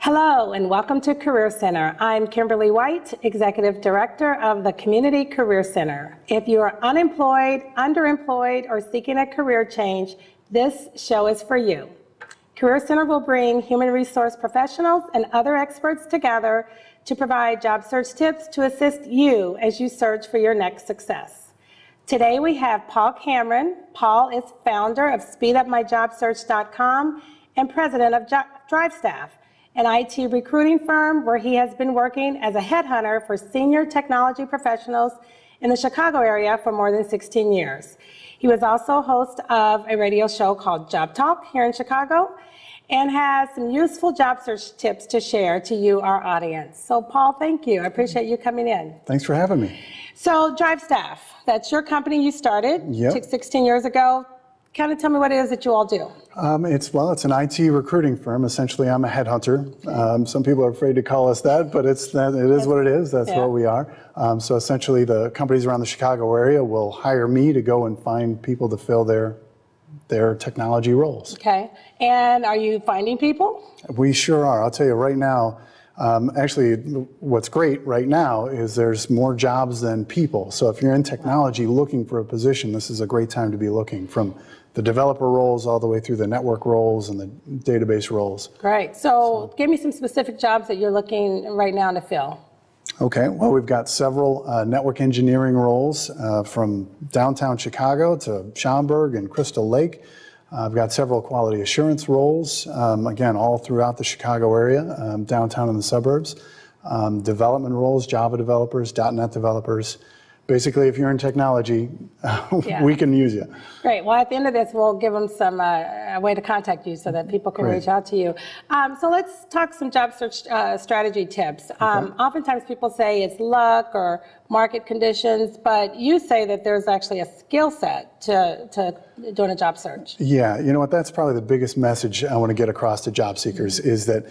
Hello and welcome to Career Center. I'm Kimberly White, Executive Director of the Community Career Center. If you are unemployed, underemployed, or seeking a career change, this show is for you. Career Center will bring human resource professionals and other experts together to provide job search tips to assist you as you search for your next success. Today we have Paul Cameron. Paul is founder of SpeedUpMyJobSearch.com and president of DriveStaff, an IT recruiting firm where he has been working as a headhunter for senior technology professionals in the Chicago area for more than 16 years. He was also host of a radio show called Job Talk here in Chicago and has some useful job search tips to share to you, our audience. So Paul, thank you. I appreciate you coming in. Thanks for having me. So DriveStaff, that's your company you started 16 years ago. Kind of tell me what it is that you all do. It's an IT recruiting firm. Essentially, I'm a headhunter. Some people are afraid to call us that, but it is what it is. That's what we are. So essentially, the companies around the Chicago area will hire me to go and find people to fill their technology roles. Okay. And are you finding people? We sure are. I'll tell you right now. Actually, what's great right now is there's more jobs than people. So if you're in technology looking for a position, this is a great time to be looking, from the developer roles all the way through the network roles and the database roles. Great. So give me some specific jobs that you're looking right now to fill. Okay. Well, we've got several network engineering roles from downtown Chicago to Schaumburg and Crystal Lake. I've got several quality assurance roles, again, all throughout the Chicago area, downtown and the suburbs. Development roles, Java developers, .NET developers. Basically, if you're in technology, we can use you. Great. Well, at the end of this, we'll give them some a way to contact you so that people can reach out to you. So let's talk some job search strategy tips. Oftentimes people say it's luck or market conditions, but you say that there's actually a skill set to doing a job search. Yeah, you know what, that's probably the biggest message I want to get across to job seekers is that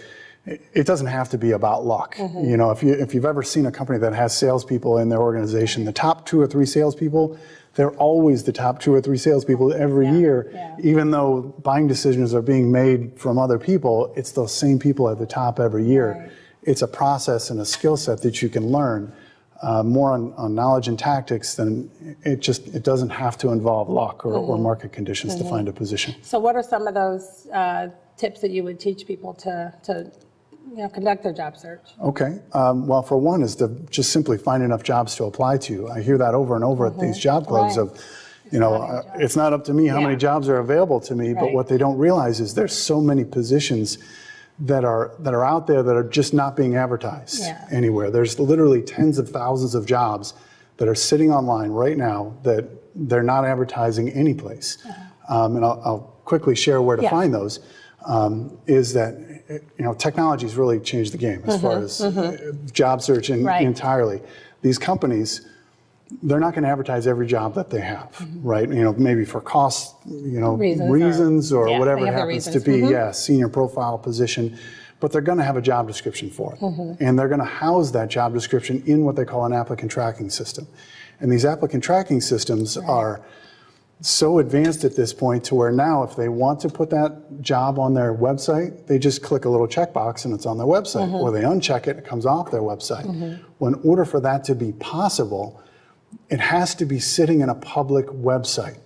it doesn't have to be about luck. You know, if you've ever seen a company that has salespeople in their organization, the top 2 or 3 salespeople, they're always the top 2 or 3 salespeople every year. Even though buying decisions are being made from other people, it's those same people at the top every year. It's a process and a skill set that you can learn. More on knowledge and tactics, then it doesn't have to involve luck or market conditions to find a position. So what are some of those tips that you would teach people to conduct their job search? Okay. Well, for one is to just simply find enough jobs to apply to. I hear that over and over at these job clubs of, it's not up to me how many jobs are available to me, but what they don't realize is there's so many positions that are out there that are just not being advertised anywhere. There's literally tens of thousands of jobs that are sitting online right now that they're not advertising anyplace. And I'll quickly share where to find those. Is that technology's really changed the game as far as job search entirely. These companies, they're not going to advertise every job that they have, right? Maybe for cost, reasons or whatever it happens to be. Senior profile position, but they're going to have a job description for it, and they're going to house that job description in what they call an applicant tracking system. And these applicant tracking systems are so advanced at this point to where now if they want to put that job on their website, they just click a little checkbox and it's on their website, or they uncheck it, it comes off their website. Well, in order for that to be possible, it has to be sitting in a public website,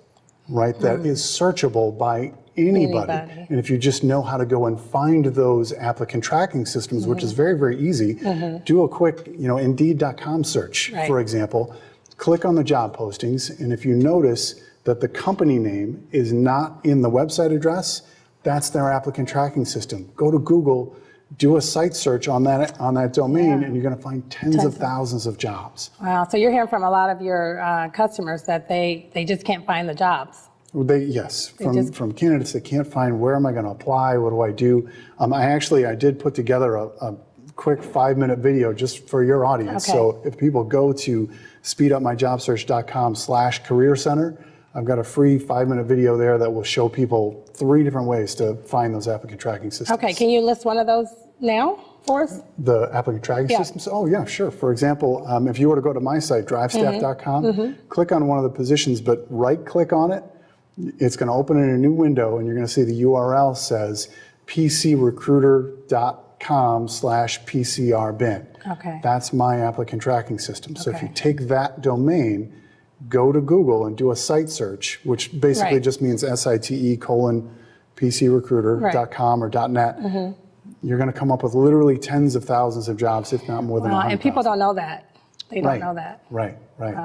right, that is searchable by anybody. And if you just know how to go and find those applicant tracking systems, which is very, very easy, do a quick, Indeed.com search, for example, click on the job postings, and if you notice that the company name is not in the website address, that's their applicant tracking system. Go to Google, do a site search on that domain, and you're going to find tens of thousands of jobs. Wow, so you're hearing from a lot of your customers that they just can't find the jobs. From candidates that can't find, where am I going to apply, what do I do? I did put together a quick 5-minute video just for your audience. So if people go to speedupmyjobsearch.com/career center, I've got a free 5-minute video there that will show people 3 different ways to find those applicant tracking systems. Okay, can you list one of those now for us? The applicant tracking systems? Oh yeah, sure. For example, if you were to go to my site, drivestaff.com, click on one of the positions, but right click on it, it's going to open in a new window and you're going to see the URL says pcrecruiter.com/PCRBin. Okay. That's my applicant tracking system. So if you take that domain, go to Google and do a site search, which basically just means site:/pcrecruiter.com or .net. You're going to come up with literally tens of thousands of jobs, if not more than 100,000. And people don't know that. They don't know that. Right.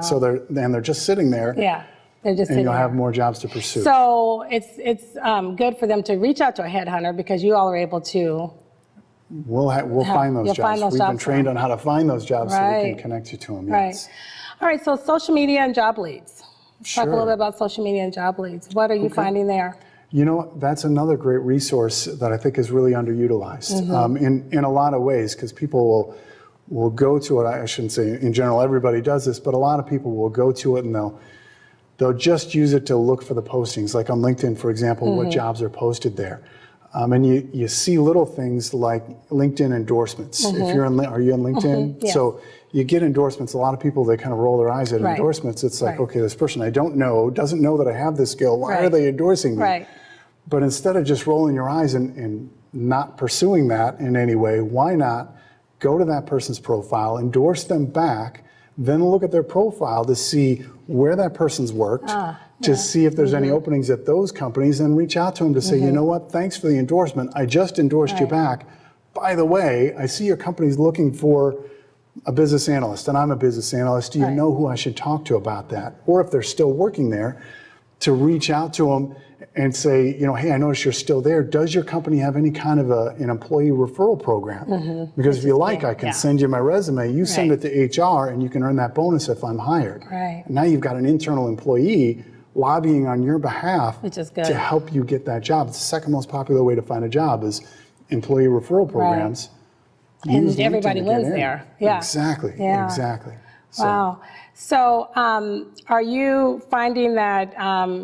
So they're just sitting there. Yeah. They're just and you'll have more jobs to pursue. So it's good for them to reach out to a headhunter because you all are able to. We'll find those jobs. We've been trained on how to find those jobs so we can connect you to them. Yes. All right. So social media and job leads. Talk a little bit about social media and job leads. What are you finding there? You know, that's another great resource that I think is really underutilized in a lot of ways, because people will go to it. I shouldn't say in general everybody does this, but a lot of people will go to it and they'll just use it to look for the postings. Like on LinkedIn, for example, what jobs are posted there. And you see little things like LinkedIn endorsements. If you're are you on LinkedIn? Yes. So you get endorsements. A lot of people, they kind of roll their eyes at endorsements. It's like, okay, this person I don't know doesn't know that I have this skill. Why are they endorsing me? But instead of just rolling your eyes and not pursuing that in any way, why not go to that person's profile, endorse them back, then look at their profile to see where that person's worked, to see if there's any openings at those companies, and reach out to them to say, you know what, thanks for the endorsement. I just endorsed you back. By the way, I see your company's looking for a business analyst, and I'm a business analyst. Do you know who I should talk to about that? Or if they're still working there, to reach out to them and say, you know, hey, I noticed you're still there. Does your company have any kind of an employee referral program? Because if you like, I can send you my resume. You send it to HR, and you can earn that bonus if I'm hired. And now you've got an internal employee lobbying on your behalf to help you get that job. It's the second most popular way to find a job is employee referral programs. And everybody lives there. Exactly. Exactly. Wow. So are you finding that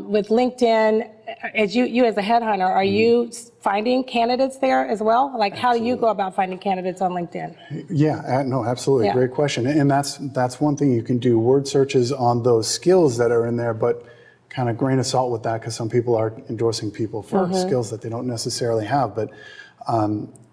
with LinkedIn, as you as a headhunter, are you finding candidates there as well? Like how do you go about finding candidates on LinkedIn? Yeah, no, absolutely. Great question. And that's one thing you can do, word searches on those skills that are in there, but kind of grain of salt with that, because some people are endorsing people for skills that they don't necessarily have. But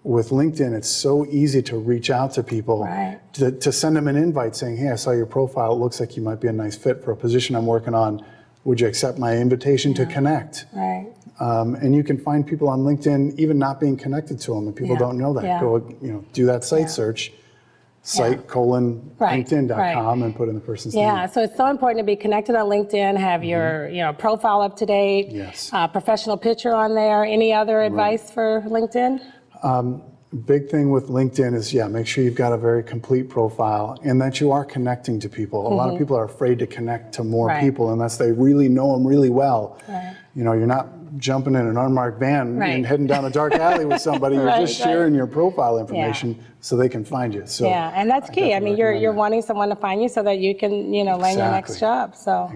with LinkedIn, it's so easy to reach out to people, to send them an invite saying, hey, I saw your profile. It looks like you might be a nice fit for a position I'm working on. Would you accept my invitation to connect? And you can find people on LinkedIn even not being connected to them, and people don't know that. Go, do that site search, site:/LinkedIn.com, and put in the person's name. So it's so important to be connected on LinkedIn, have your profile up to date, professional picture on there. Any other advice for LinkedIn? Big thing with LinkedIn is, make sure you've got a very complete profile and that you are connecting to people. A lot of people are afraid to connect to more people unless they really know them really well. You're not jumping in an unmarked van and heading down a dark alley with somebody. You're just sharing your profile information so they can find you. So and that's key. I mean, you're wanting someone to find you so that you can, land your next job. So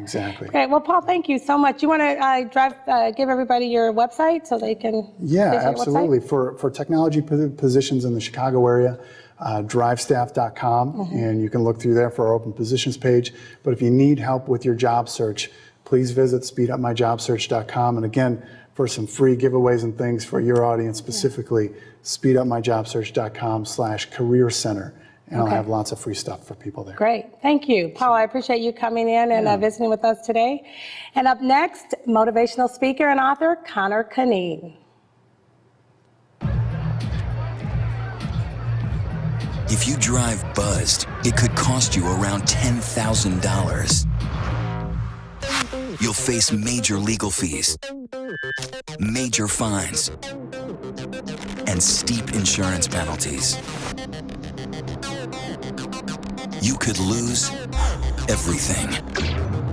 Great. Well, Paul, thank you so much. You want to give everybody your website so they can? Absolutely. For technology positions in the Chicago area, drivestaff.com, and you can look through there for our open positions page. But if you need help with your job search, please visit speedupmyjobsearch.com. And again, for some free giveaways and things for your audience specifically, speedupmyjobsearch.com/career center. And I'll have lots of free stuff for people there. Great. Thank you. Paul, I appreciate you coming in and visiting with us today. And up next, motivational speaker and author, Connor Canine. If you drive buzzed, it could cost you around $10,000. You'll face major legal fees, major fines, and steep insurance penalties. You could lose everything.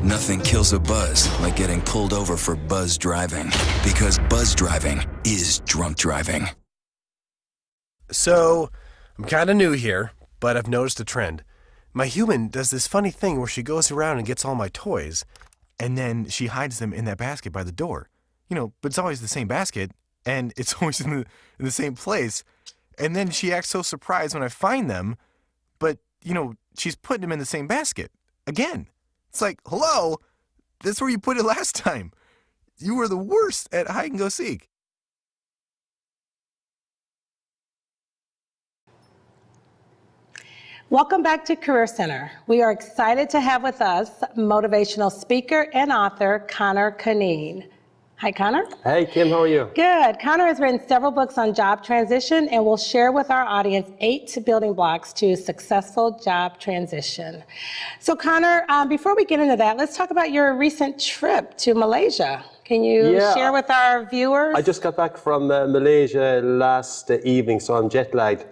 Nothing kills a buzz like getting pulled over for buzz driving, because buzz driving is drunk driving. So, I'm kind of new here, but I've noticed a trend. My human does this funny thing where she goes around and gets all my toys, and then she hides them in that basket by the door. But it's always the same basket, and it's always in the same place. And then she acts so surprised when I find them, but, she's putting them in the same basket again. It's like, hello, that's where you put it last time. You were the worst at hide and go seek. Welcome back to Career Center. We are excited to have with us motivational speaker and author Connor Cunneen. Hi, Connor. Hey, Kim, how are you? Good. Connor has written several books on job transition and will share with our audience 8 building blocks to successful job transition. So, Connor, before we get into that, let's talk about your recent trip to Malaysia. Can you share with our viewers? I just got back from Malaysia last evening, so I'm jet lagged.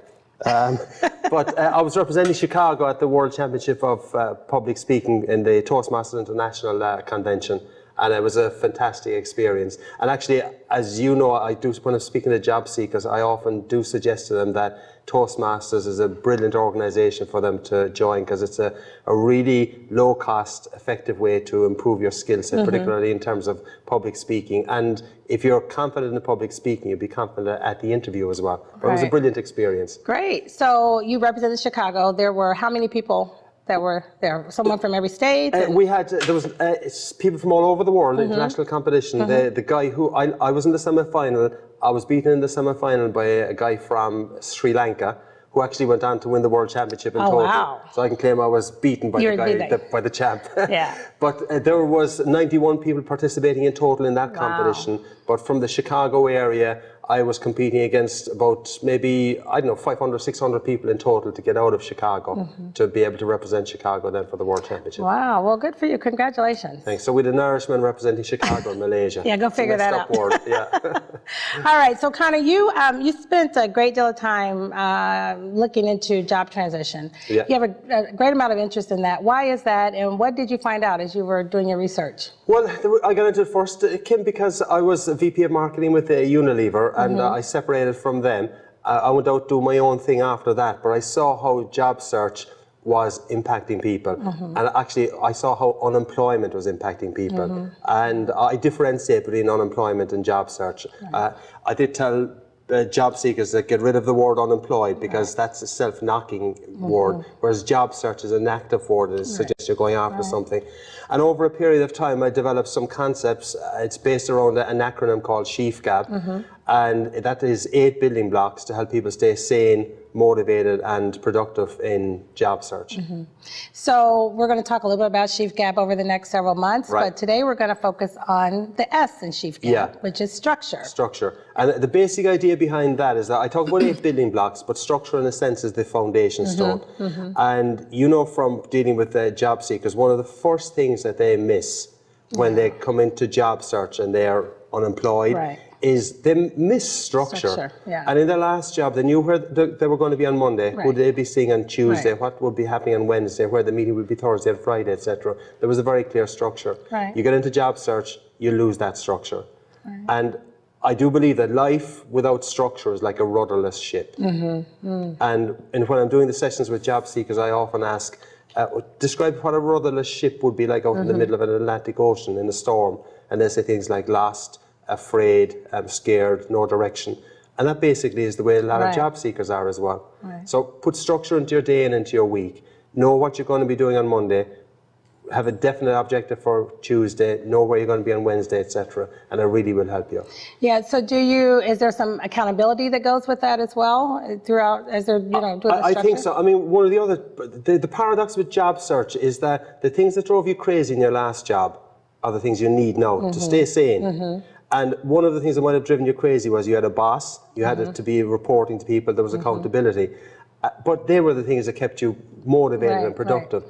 But I was representing Chicago at the World Championship of Public Speaking in the Toastmasters International Convention. And it was a fantastic experience. And actually, as you know, when I'm speaking to job seekers, I often do suggest to them that Toastmasters is a brilliant organization for them to join, because it's a really low-cost, effective way to improve your skill set, particularly in terms of public speaking. And if you're confident in public speaking, you'll be confident at the interview as well. But it was a brilliant experience. Great. So you represented Chicago. There were how many people that were there? Someone from every state? There was people from all over the world, international competition. The guy who, I was in the semi-final, I was beaten in the semi-final by a guy from Sri Lanka, who actually went on to win the World Championship in total. Wow. So I can claim I was beaten by by the champ. Yeah. But there was 91 people participating in total in that competition. But from the Chicago area, I was competing against about maybe, 500, 600 people in total to get out of Chicago to be able to represent Chicago then for the World Championship. Wow, well, good for you. Congratulations. Thanks. So we had an Irishman representing Chicago in Malaysia. Yeah, go figure that out. Yeah. All right, so Connor, you spent a great deal of time looking into job transition. Yeah. You have a great amount of interest in that. Why is that, and what did you find out as you were doing your research? Well, I got into it first, Kim, because I was a VP of marketing with Unilever, and I separated from them. I went out to do my own thing after that, but I saw how job search was impacting people. And actually, I saw how unemployment was impacting people. And I differentiate between unemployment and job search. I did tell job seekers that get rid of the word unemployed, because that's a self-knocking word, whereas job search is an active word that suggests you're going after something. And over a period of time, I developed some concepts. It's based around an acronym called SHIFGAB, and that is 8 building blocks to help people stay sane, motivated, and productive in job search. So we're going to talk a little bit about SHIFGAB over the next several months, but today we're going to focus on the S in SHIFGAB, which is structure. Structure. And the basic idea behind that is that I talk about 8 building blocks, but structure in a sense is the foundation stone. And from dealing with job seekers, one of the first things that they miss when they come into job search and they're unemployed is they miss structure. And in their last job, they knew where they were going to be on Monday, who they'd be seeing on Tuesday, what would be happening on Wednesday, where the meeting would be Thursday and Friday, etc. There was a very clear structure. You get into job search, you lose that structure. And I do believe that life without structure is like a rudderless ship. And when I'm doing the sessions with job seekers, I often ask, describe what a rudderless ship would be like out in the middle of an Atlantic Ocean in a storm. And they say things like lost, afraid, scared, no direction. And that basically is the way a lot of job seekers are as well. So put structure into your day and into your week. Know what you're going to be doing on Monday. Have a definite objective for Tuesday. Know where you're going to be on Wednesday, etc. And it really will help you. Yeah. So is there some accountability that goes with that as well throughout, as they're, doing the structure? I think so. I mean, one of the paradox with job search is that the things that drove you crazy in your last job are the things you need now to stay sane. And one of the things that might have driven you crazy was you had a boss, you had to be reporting to people, there was accountability. But they were the things that kept you motivated and productive.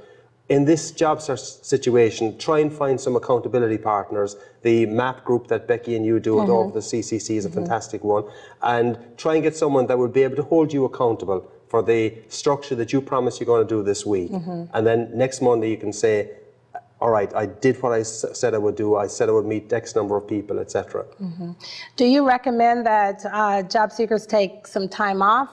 In this job search situation, try and find some accountability partners. The MAP group that Becky and you do with all of the CCC is a fantastic one. And try and get someone that will be able to hold you accountable for the structure that you promised you're going to do this week. And then next Monday you can say, all right, I did what I said I would do. I said I would meet X number of people, etc. Do you recommend that job seekers take some time off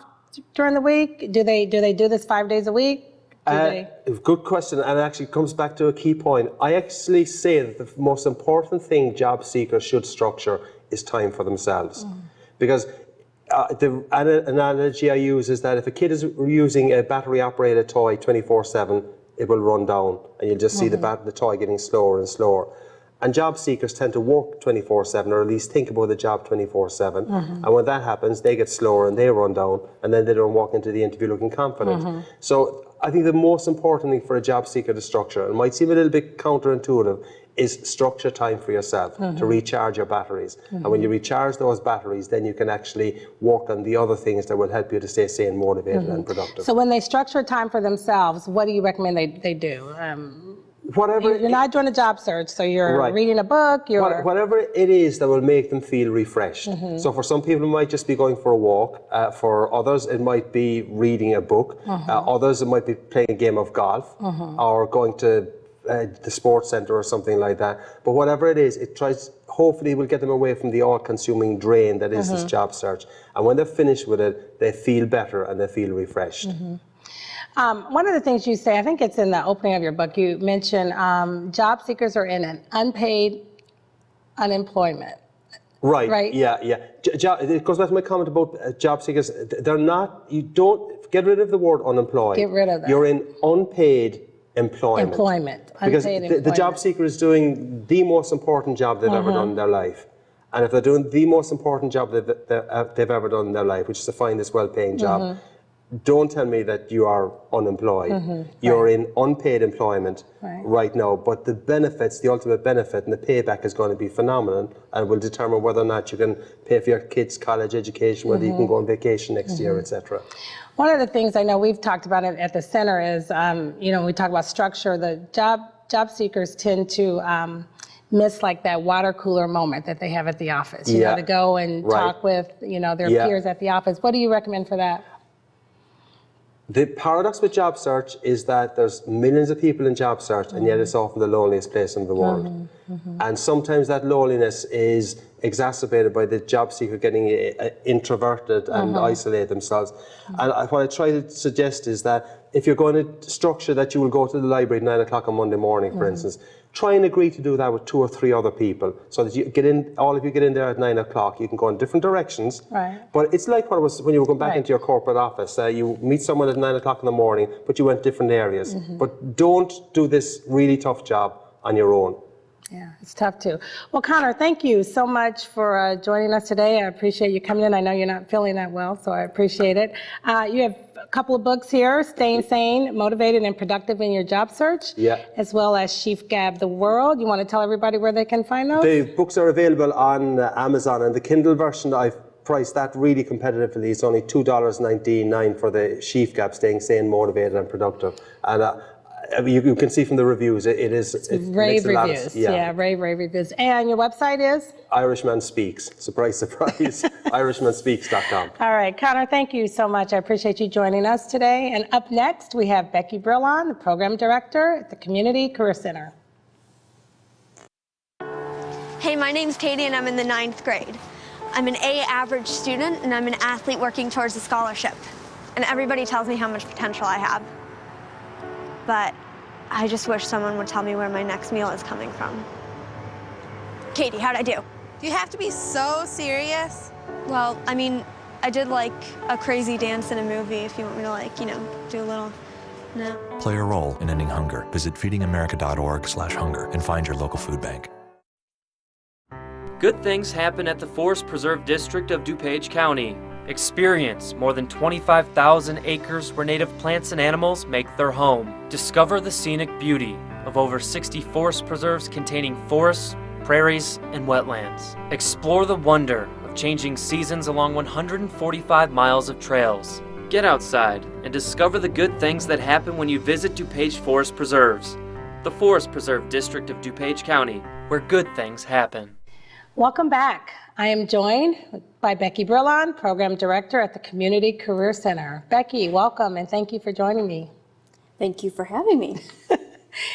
during the week? Do they do this 5 days a week? Good question, and it actually comes back to a key point. I actually say that the most important thing job seekers should structure is time for themselves. Because the analogy I use is that if a kid is using a battery-operated toy 24/7, it will run down, and you'll just see the toy getting slower and slower. And job seekers tend to work 24/7, or at least think about the job 24/7. And when that happens, they get slower and they run down, and then they don't walk into the interview looking confident. So I think the most important thing for a job seeker to structure, and it might seem a little bit counterintuitive, is structure time for yourself to recharge your batteries. And when you recharge those batteries, then you can actually work on the other things that will help you to stay sane, motivated, and productive. So when they structure time for themselves, what do you recommend they do? Whatever You're not doing a job search, so you're reading a book. Whatever it is that will make them feel refreshed. So for some people, it might just be going for a walk. For others, it might be reading a book. Others, it might be playing a game of golf or going to the sports center or something like that. But whatever it is, hopefully will get them away from the all-consuming drain that is this job search. And when they're finished with it, they feel better and they feel refreshed. One of the things you say, I think it's in the opening of your book, you mention job seekers are in an unpaid unemployment. Right. Yeah. It goes back to my comment about job seekers. They're not, you don't, get rid of the word unemployed. Get rid of that. You're in unpaid employment. Because the job seeker is doing the most important job they've ever done in their life. And if they're doing the most important job they've ever done in their life, which is to find this well-paying job, don't tell me that you are unemployed. You're in unpaid employment right now, but the benefits, the ultimate benefit and the payback is going to be phenomenal and will determine whether or not you can pay for your kids' college education, whether you can go on vacation next year, etc. One of the things I know we've talked about it at the center is, when we talk about structure, the job seekers tend to miss like that water cooler moment that they have at the office, to go and talk with, their peers at the office. What do you recommend for that? The paradox with job search is that there's millions of people in job search, and yet it's often the loneliest place in the world. And sometimes that loneliness is exacerbated by the job seeker getting introverted and isolate themselves. And what I try to suggest is that if you're going to structure that you will go to the library at 9 o'clock on Monday morning, for instance, try and agree to do that with 2 or 3 other people, so that you get in, all of you get in there at 9 o'clock. You can go in different directions. But it's like what it was when you were going back into your corporate office. You meet someone at 9 o'clock in the morning, but you went different areas. But don't do this really tough job on your own. Yeah, it's tough too. Well, Connor, thank you so much for joining us today. I appreciate you coming in. I know you're not feeling that well, so I appreciate it. You have a couple of books here, Staying Sane, Motivated and Productive in Your Job Search, as well as Chief Gab, The World. You want to tell everybody where they can find those? The books are available on Amazon, and the Kindle version, I've priced that really competitively. It's only $2.99 for the Chief Gab, Staying Sane, Motivated and Productive. And you can see from the reviews, it rave reviews. Rave reviews. And your website is? Irishman Speaks. Surprise, surprise. IrishmanSpeaks.com. All right, Connor, thank you so much. I appreciate you joining us today. And up next, we have Becky Brillon, the Program Director at the Community Career Center. Hey, my name's Katie, and I'm in the 9th grade. I'm an A average student, and I'm an athlete working towards a scholarship. And everybody tells me how much potential I have. But I just wish someone would tell me where my next meal is coming from. Katie, how'd I do? Do you have to be so serious? Well, I mean, I did like a crazy dance in a movie, if you want me to do a little, no. Play a role in ending hunger. Visit feedingamerica.org/hunger and find your local food bank. Good things happen at the Forest Preserve District of DuPage County. Experience more than 25,000 acres where native plants and animals make their home. Discover the scenic beauty of over 60 forest preserves containing forests, prairies, and wetlands. Explore the wonder of changing seasons along 145 miles of trails. Get outside and discover the good things that happen when you visit DuPage Forest Preserves. The Forest Preserve District of DuPage County, where good things happen. Welcome back. I am joined by Becky Brillon, Program Director at the Community Career Center. Becky, welcome and thank you for joining me. Thank you for having me.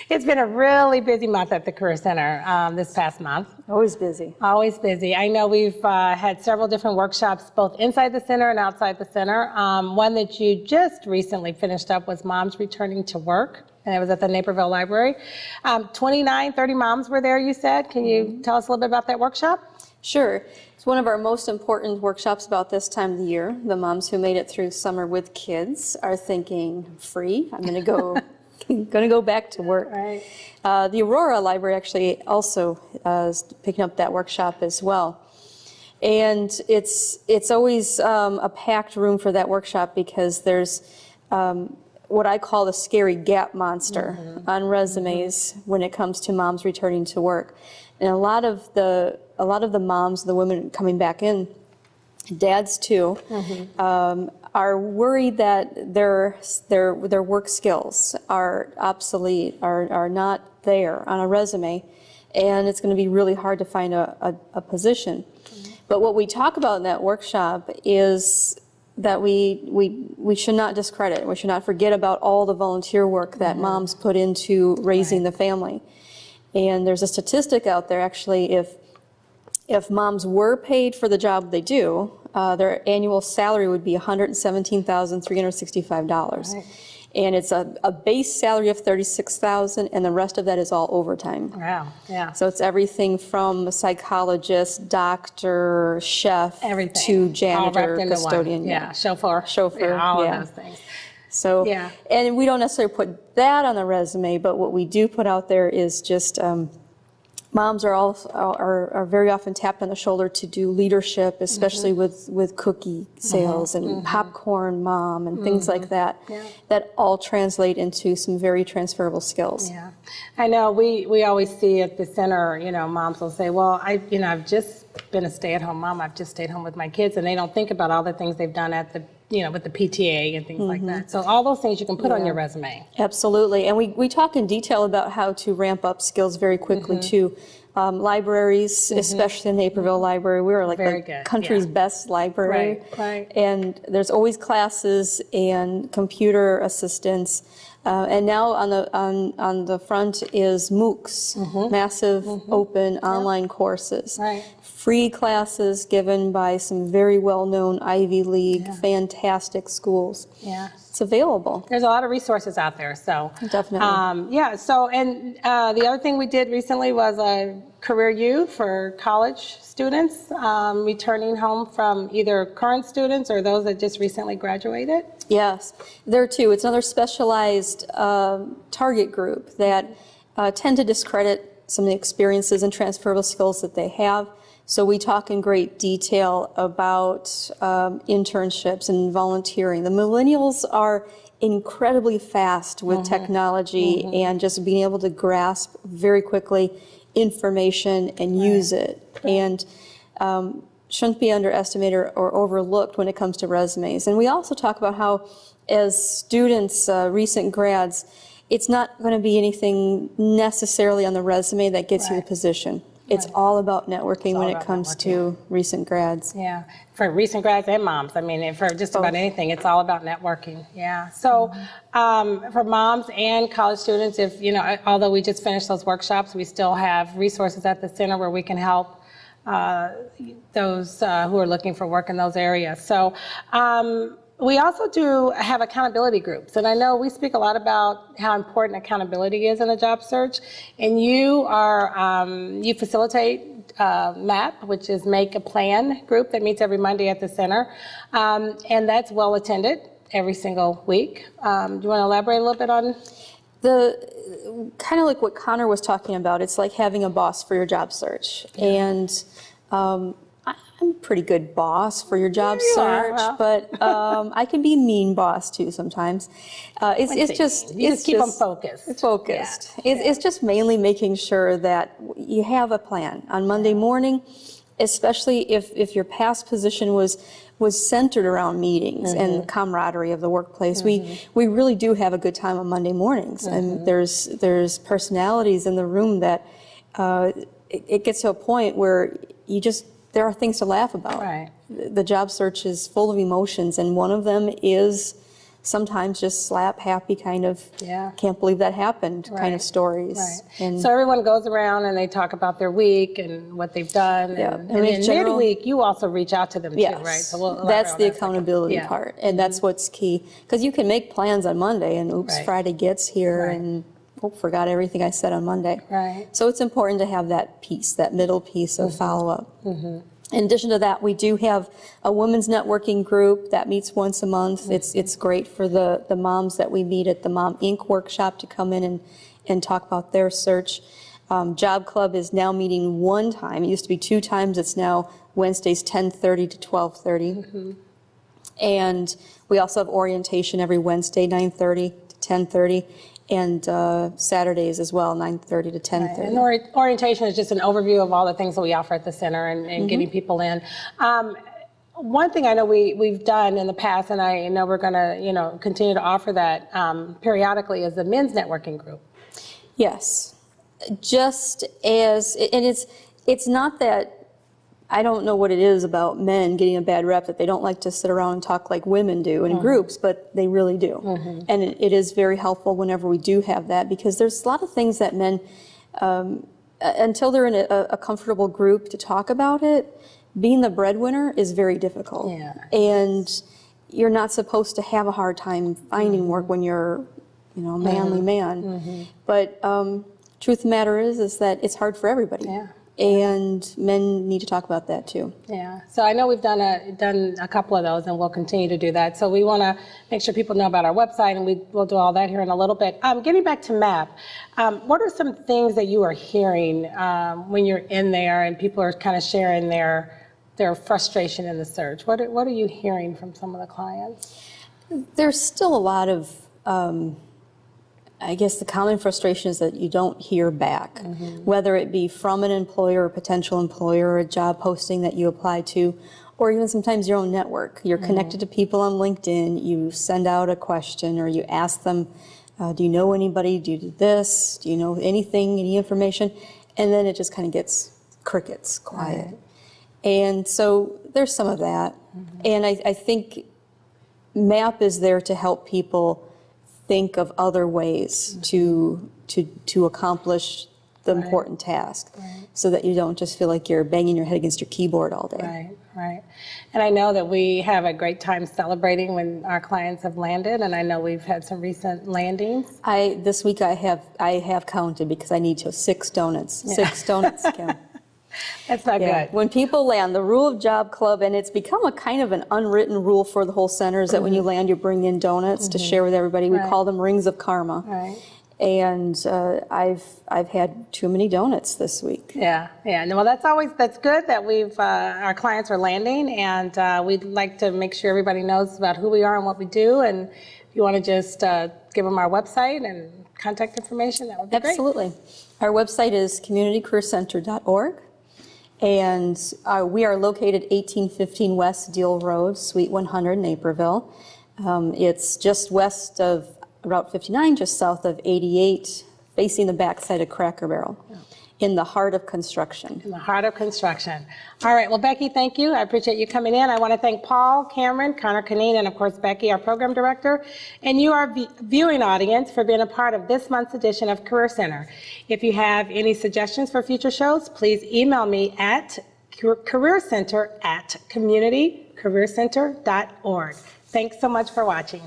It's been a really busy month at the Career Center this past month. Always busy. Always busy. I know we've had several different workshops, both inside the center and outside the center. One that you just recently finished up was Moms Returning to Work, and it was at the Naperville Library. 30 moms were there, you said. Can you tell us a little bit about that workshop? Sure. It's one of our most important workshops about this time of the year. The moms who made it through summer with kids are thinking, free? I'm going to go back to work. Right. The Aurora Library actually also is picking up that workshop as well. And it's always a packed room for that workshop because there's what I call the scary gap monster on resumes when it comes to moms returning to work. And a lot of the moms, the women coming back in, dads too, are worried that their work skills are obsolete, are not there on a resume, and it's going to be really hard to find a position. But what we talk about in that workshop is that we should not discredit, we should not forget about all the volunteer work that moms put into raising the family. And there's a statistic out there, actually, if moms were paid for the job they do, their annual salary would be $117,365. Right. And it's a base salary of $36,000, and the rest of that is all overtime. Wow, yeah. So it's everything from a psychologist, doctor, chef, to janitor, custodian. Yeah, chauffeur, yeah, all of those things. So, and we don't necessarily put that on the resume, but what we do put out there is just moms are very often tapped on the shoulder to do leadership, especially with cookie sales and popcorn mom and things like that. That all translate into some very transferable skills. Yeah, I know we always see at the center, moms will say, well, I've just been a stay-at-home mom. I've just stayed home with my kids, and they don't think about all the things they've done at the with the PTA and things like that. So all those things you can put on your resume. Absolutely. And we talk in detail about how to ramp up skills very quickly too. Libraries, especially the Naperville Library, we are like the country's best library. Right. And there's always classes and computer assistance. And now on the front is MOOCs, massive open online courses. Right. Free classes given by some very well-known Ivy League, fantastic schools. Yeah. It's available. There's a lot of resources out there, so. Definitely. The other thing we did recently was a Career U for college students returning home from either current students or those that just recently graduated. Yes, there too. It's another specialized target group that tend to discredit some of the experiences and transferable skills that they have. So we talk in great detail about internships and volunteering. The millennials are incredibly fast with technology and just being able to grasp very quickly information and use it. And shouldn't be underestimated or overlooked when it comes to resumes. And we also talk about how, as students, recent grads, it's not going to be anything necessarily on the resume that gets you the position. It's all about networking when it comes to recent grads. Yeah, for recent grads and moms. I mean, for just about anything, it's all about networking. Yeah. So for moms and college students, if although we just finished those workshops, we still have resources at the center where we can help those who are looking for work in those areas. So we also do have accountability groups, and I know we speak a lot about how important accountability is in a job search, and you facilitate MAP, which is Make a Plan group that meets every Monday at the center, and that's well attended every single week. Do you want to elaborate a little bit on? Kind of like what Connor was talking about, it's like having a boss for your job search. And I'm a pretty good boss for your job search, but I can be a mean boss too sometimes. It's just keep them focused. It's just mainly making sure that you have a plan on Monday morning, especially if your past position was centered around meetings and the camaraderie of the workplace. We really do have a good time on Monday mornings, and there's personalities in the room that it gets to a point where there are things to laugh about. Right. The job search is full of emotions, and one of them is sometimes just slap happy kind of, can't believe that happened kind of stories. Right. And so everyone goes around and they talk about their week and what they've done. Yeah. And then midweek, you also reach out to them too, right? So that's the accountability part. And that's what's key. Because you can make plans on Monday and oops, Friday gets here and forgot everything I said on Monday. Right. So it's important to have that piece, that middle piece of follow-up. In addition to that, we do have a women's networking group that meets once a month. It's great for the moms that we meet at the Mom Inc. workshop to come in and talk about their search. Job Club is now meeting one time. It used to be 2 times. It's now Wednesdays 10:30 to 12:30. And we also have orientation every Wednesday 9:30 to 10:30. And Saturdays as well, 9:30 to 10:30. And orientation is just an overview of all the things that we offer at the center and getting people in. One thing I know we've done in the past, and I know we're going to continue to offer that periodically, is the men's networking group. Yes, just as, and it's not that. I don't know what it is about men getting a bad rep that they don't like to sit around and talk like women do in groups, but they really do. And it is very helpful whenever we do have that, because there's a lot of things that men, until they're in a comfortable group to talk about it, being the breadwinner is very difficult. And you're not supposed to have a hard time finding work when you're, a manly man. But truth of the matter is that it's hard for everybody. And men need to talk about that too. Yeah. So I know we've done a couple of those, and we'll continue to do that. So we want to make sure people know about our website, and we'll do all that here in a little bit. Getting back to MAP, what are some things that you are hearing when you're in there and people are kind of sharing their frustration in the search? What are you hearing from some of the clients? There's still a lot of I guess the common frustration is that you don't hear back, whether it be from an employer or potential employer, or a job posting that you apply to, or even sometimes your own network. You're connected to people on LinkedIn, you send out a question, or you ask them, do you know anybody, do you do this, do you know anything, any information? And then it just kind of gets crickets, quiet. And so there's some of that. And I think MAP is there to help people think of other ways to accomplish the important task, so that you don't just feel like you're banging your head against your keyboard all day. Right. And I know that we have a great time celebrating when our clients have landed, and I know we've had some recent landings. This week I have counted, because I need 6 donuts. 6 donuts, Kim. That's not good. When people land, the rule of Job Club, and it's become a kind of an unwritten rule for the whole center, is that when you land, you bring in donuts to share with everybody. We call them rings of karma. And I've had too many donuts this week. Yeah. Well, that's good that our clients are landing, and we'd like to make sure everybody knows about who we are and what we do. And if you want to just give them our website and contact information, that would be great. Absolutely. Our website is communitycareercenter.org. And we are located 1815 West Deal Road, Suite 100, Naperville. It's just west of Route 59, just south of 88, facing the backside of Cracker Barrel, in the heart of construction. In the heart of construction. All right. Well, Becky, thank you. I appreciate you coming in. I want to thank Paul, Cameron, Connor Canine, and of course, Becky, our program director, and you, our viewing audience, for being a part of this month's edition of Career Center. If you have any suggestions for future shows, please email me at careercenter@communitycareercenter.org. Thanks so much for watching.